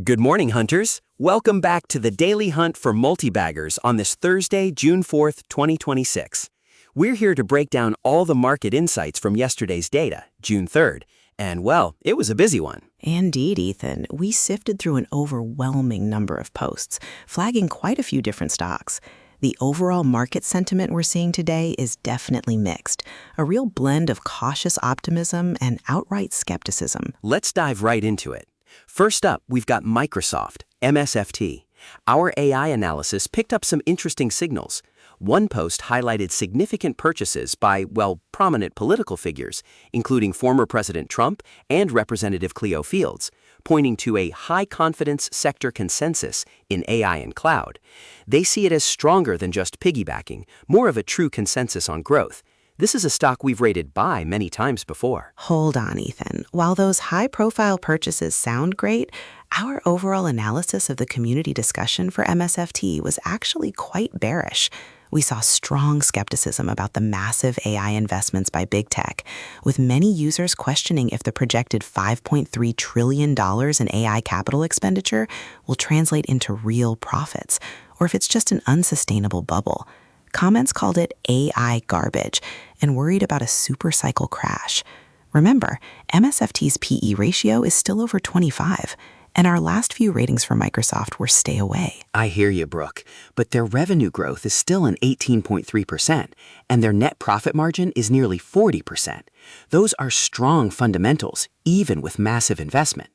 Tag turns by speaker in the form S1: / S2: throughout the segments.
S1: Good morning, hunters. Welcome back to the Daily Hunt for Multibaggers on this Thursday, June 4th, 2026. We're here to break down all the market insights from yesterday's data, June 3rd. And well, it was a busy one.
S2: Indeed, Ethan. We sifted through an overwhelming number of posts, flagging quite a few different stocks. The overall market sentiment we're seeing today is definitely mixed, a real blend of cautious optimism and outright skepticism.
S1: Let's dive right into it. First up, we've got Microsoft, MSFT. Our AI analysis picked up some interesting signals. One post highlighted significant purchases by, prominent political figures, including former President Trump and Representative Cleo Fields, pointing to a high-confidence sector consensus in AI and cloud. They see it as stronger than just piggybacking, more of a true consensus on growth. This is a stock we've rated buy many times before.
S2: Hold on, Ethan. While those high-profile purchases sound great, our overall analysis of the community discussion for MSFT was actually quite bearish. We saw strong skepticism about the massive AI investments by big tech, with many users questioning if the projected $5.3 trillion in AI capital expenditure will translate into real profits, or if it's just an unsustainable bubble. Comments called it AI garbage and worried about a supercycle crash. Remember, MSFT's PE ratio is still over 25, and our last few ratings for Microsoft were stay away.
S1: I hear you, Brooke, but their revenue growth is still an 18.3%, and their net profit margin is nearly 40%. Those are strong fundamentals, even with massive investment.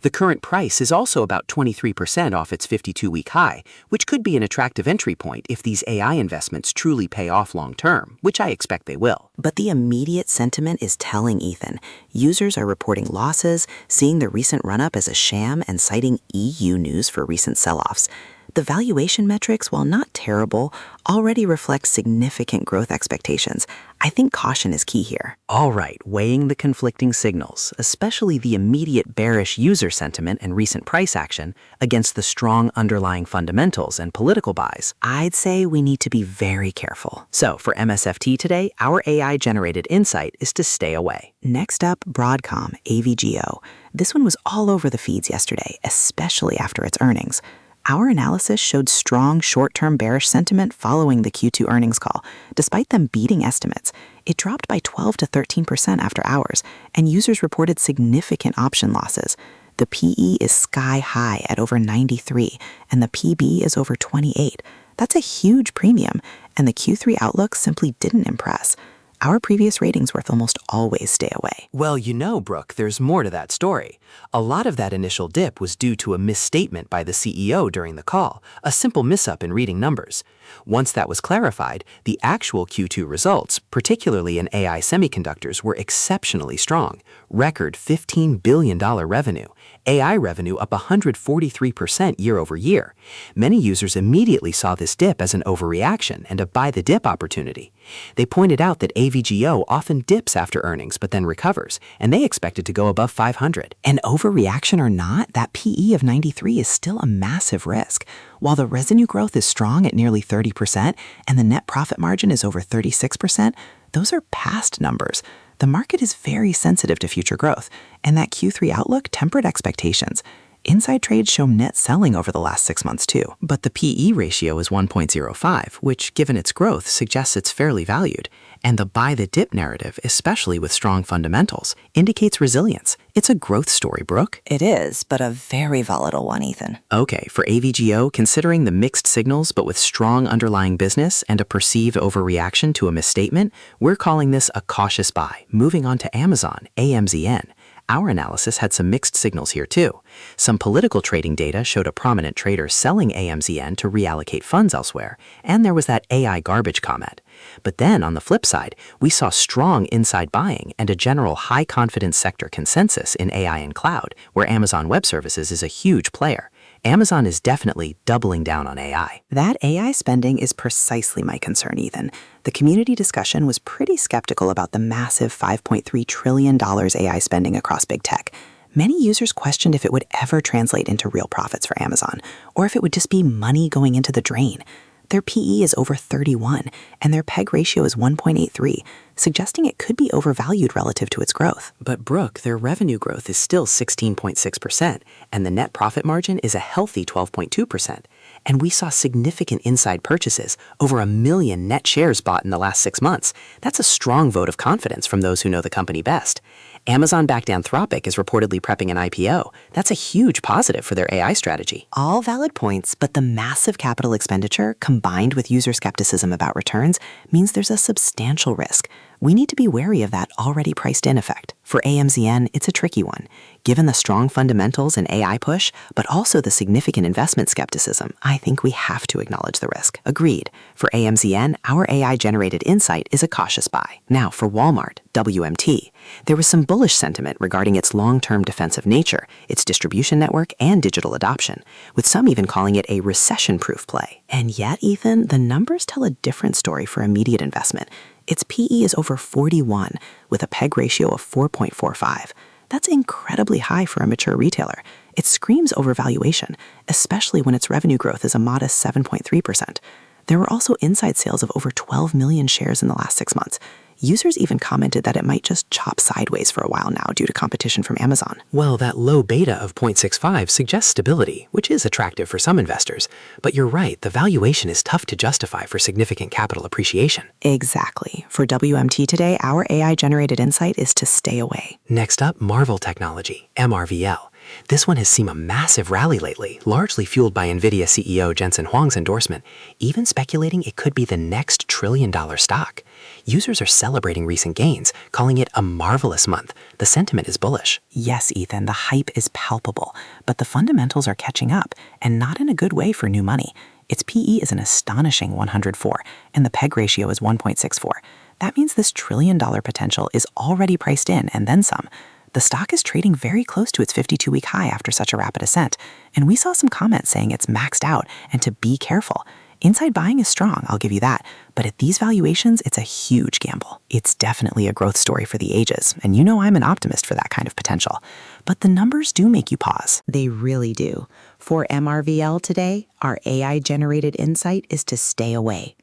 S1: The current price is also about 23% off its 52-week high, which could be an attractive entry point if these AI investments truly pay off long-term, which I expect they will.
S2: But the immediate sentiment is telling, Ethan. Users are reporting losses, seeing the recent run-up as a sham, and citing EU news for recent sell-offs. The valuation metrics, while not terrible, already reflect significant growth expectations. I think caution is key here.
S1: All right, weighing the conflicting signals, especially the immediate bearish user sentiment and recent price action against the strong underlying fundamentals and political buys, I'd say we need to be very careful. So for MSFT today, our AI-generated insight is to stay away.
S2: Next up, Broadcom, AVGO. This one was all over the feeds yesterday, especially after its earnings. Our analysis showed strong short-term bearish sentiment following the Q2 earnings call. Despite them beating estimates, it dropped by 12 to 13% after hours, and users reported significant option losses. The PE is sky high at over 93, and the PB is over 28. That's a huge premium, and the Q3 outlook simply didn't impress. Our previous ratings worth almost always stay away.
S1: Well, Brooke, there's more to that story. A lot of that initial dip was due to a misstatement by the CEO during the call, a simple miss-up in reading numbers. Once that was clarified, the actual Q2 results, particularly in AI semiconductors, were exceptionally strong. Record $15 billion revenue. AI revenue up 143% year over year. Many users immediately saw this dip as an overreaction and a buy-the-dip opportunity. They pointed out that AVGO often dips after earnings but then recovers, and they expect it to go above 500.
S2: And overreaction or not, that PE of 93 is still a massive risk. While the revenue growth is strong at nearly 30% and the net profit margin is over 36%, those are past numbers. The market is very sensitive to future growth, and that Q3 outlook tempered expectations. Inside trades show net selling over the last 6 months too.
S1: But the PE ratio is 1.05, which, given its growth, suggests it's fairly valued. And the buy-the-dip narrative, especially with strong fundamentals, indicates resilience. It's a growth story, Brooke.
S3: It is, but a very volatile one, Ethan.
S1: Okay, for AVGO, considering the mixed signals but with strong underlying business and a perceived overreaction to a misstatement, we're calling this a cautious buy. Moving on to Amazon, AMZN. Our analysis had some mixed signals here too. Some political trading data showed a prominent trader selling AMZN to reallocate funds elsewhere, and there was that AI garbage comment. But then, on the flip side, we saw strong inside buying and a general high-confidence sector consensus in AI and cloud, where Amazon Web Services is a huge player. Amazon is definitely doubling down on AI.
S2: That AI spending is precisely my concern, Ethan. The community discussion was pretty skeptical about the massive $5.3 trillion AI spending across big tech. Many users questioned if it would ever translate into real profits for Amazon, or if it would just be money going into the drain. Their PE is over 31, and their PEG ratio is 1.83, suggesting it could be overvalued relative to its growth.
S1: But Brooke, their revenue growth is still 16.6%, and the net profit margin is a healthy 12.2%. And we saw significant inside purchases, over 1 million net shares bought in the last 6 months. That's a strong vote of confidence from those who know the company best. Amazon-backed Anthropic is reportedly prepping an IPO. That's a huge positive for their AI strategy.
S2: All valid points, but the massive capital expenditure combined with user skepticism about returns means there's a substantial risk. We need to be wary of that already priced in effect. For AMZN, it's a tricky one. Given the strong fundamentals and AI push, but also the significant investment skepticism, I think we have to acknowledge the risk. Agreed. For AMZN, our AI-generated insight is a cautious buy. Now, for Walmart, WMT, there was some bullish sentiment regarding its long-term defensive nature, its distribution network, and digital adoption, with some even calling it a recession-proof play. And yet, Ethan, the numbers tell a different story for immediate investment. Its PE is over 41, with a PEG ratio of 4.45. That's incredibly high for a mature retailer. It screams overvaluation, especially when its revenue growth is a modest 7.3%. There were also inside sales of over 12 million shares in the last 6 months. Users even commented that it might just chop sideways for a while now due to competition from Amazon.
S1: Well, that low beta of 0.65 suggests stability, which is attractive for some investors. But you're right, the valuation is tough to justify for significant capital appreciation.
S2: Exactly. For WMT today, our AI-generated insight is to stay away.
S1: Next up, Marvell Technology, MRVL. This one has seen a massive rally lately, largely fueled by NVIDIA CEO Jensen Huang's endorsement, even speculating it could be the next trillion-dollar stock. Users are celebrating recent gains, calling it a marvelous month. The sentiment is bullish.
S2: Yes, Ethan, the hype is palpable, but the fundamentals are catching up, and not in a good way for new money. Its PE is an astonishing 104, and the PEG ratio is 1.64. That means this trillion-dollar potential is already priced in, and then some. The stock is trading very close to its 52-week high after such a rapid ascent, and we saw some comments saying it's maxed out and to be careful. Inside buying is strong, I'll give you that, but at these valuations, it's a huge gamble. It's definitely a growth story for the ages, and you know I'm an optimist for that kind of potential. But the numbers do make you pause. They really do. For MRVL today, our AI-generated insight is to stay away.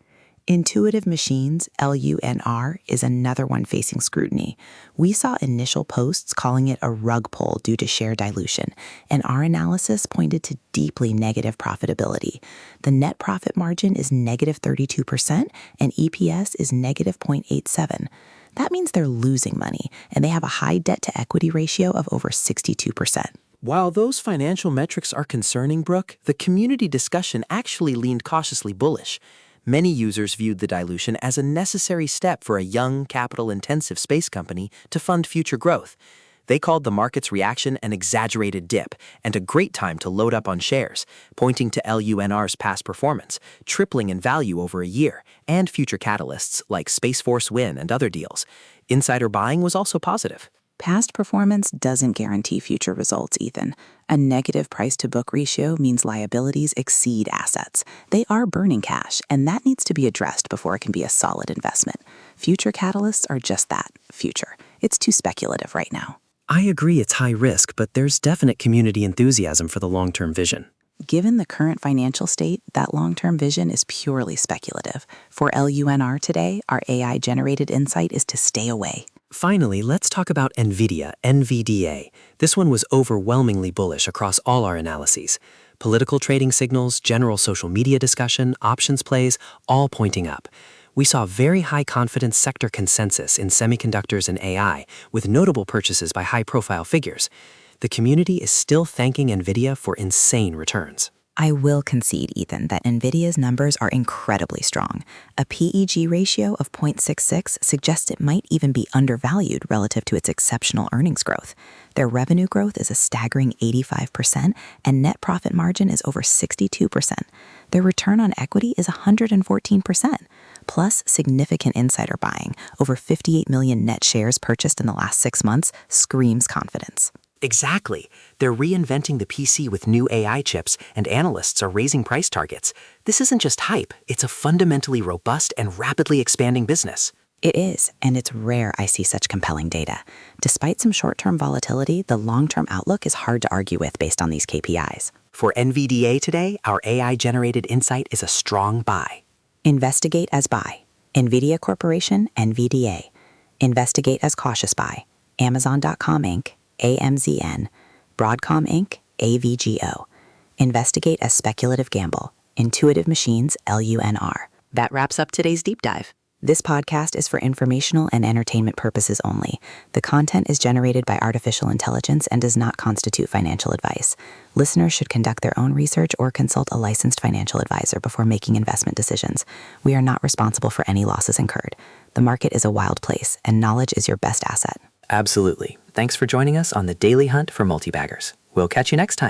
S2: Intuitive Machines, LUNR, is another one facing scrutiny. We saw initial posts calling it a rug pull due to share dilution, and our analysis pointed to deeply negative profitability. The net profit margin is negative 32%, and EPS is negative 0.87. That means they're losing money, and they have a high debt-to-equity ratio of over 62%.
S4: While those financial metrics are concerning, Brooke, the community discussion actually leaned cautiously bullish. Many users viewed the dilution as a necessary step for a young, capital-intensive space company to fund future growth. They called the market's reaction an exaggerated dip and a great time to load up on shares, pointing to LUNR's past performance, tripling in value over a year, and future catalysts like Space Force Win and other deals. Insider buying was also positive.
S2: Past performance doesn't guarantee future results, Ethan. A negative price-to-book ratio means liabilities exceed assets. They are burning cash, and that needs to be addressed before it can be a solid investment. Future catalysts are just that, future. It's too speculative right now.
S5: I agree it's high risk, but there's definite community enthusiasm for the long-term vision.
S2: Given the current financial state, that long-term vision is purely speculative. For LUNR today, our AI-generated insight is to stay away.
S5: Finally, let's talk about NVIDIA, NVDA. This one was overwhelmingly bullish across all our analyses. Political trading signals, general social media discussion, options plays, all pointing up. We saw very high confidence sector consensus in semiconductors and AI, with notable purchases by high-profile figures. The community is still thanking NVIDIA for insane returns.
S3: I will concede, Ethan, that NVIDIA's numbers are incredibly strong. A PEG ratio of 0.66 suggests it might even be undervalued relative to its exceptional earnings growth. Their revenue growth is a staggering 85%, and net profit margin is over 62%. Their return on equity is 114%. Plus, significant insider buying, over 58 million net shares purchased in the last 6 months, screams confidence.
S1: Exactly. They're reinventing the PC with new AI chips, and analysts are raising price targets. This isn't just hype, it's a fundamentally robust and rapidly expanding business.
S2: It is, and it's rare I see such compelling data. Despite some short-term volatility, the long-term outlook is hard to argue with based on these KPIs.
S1: For NVDA today, our AI-generated insight is a strong buy.
S3: Investigate as buy. NVIDIA Corporation, NVDA. Investigate as cautious buy. Amazon.com Inc., AMZN. Broadcom Inc., AVGO. Investigate as speculative gamble. Intuitive Machines, LUNR.
S2: That wraps up today's deep dive.
S3: This podcast is for informational and entertainment purposes only. The content is generated by artificial intelligence and does not constitute financial advice. Listeners should conduct their own research or consult a licensed financial advisor before making investment decisions. We are not responsible for any losses incurred. The market is a wild place, and knowledge is your best asset.
S1: Absolutely. Thanks for joining us on the daily hunt for multi-baggers. We'll catch you next time.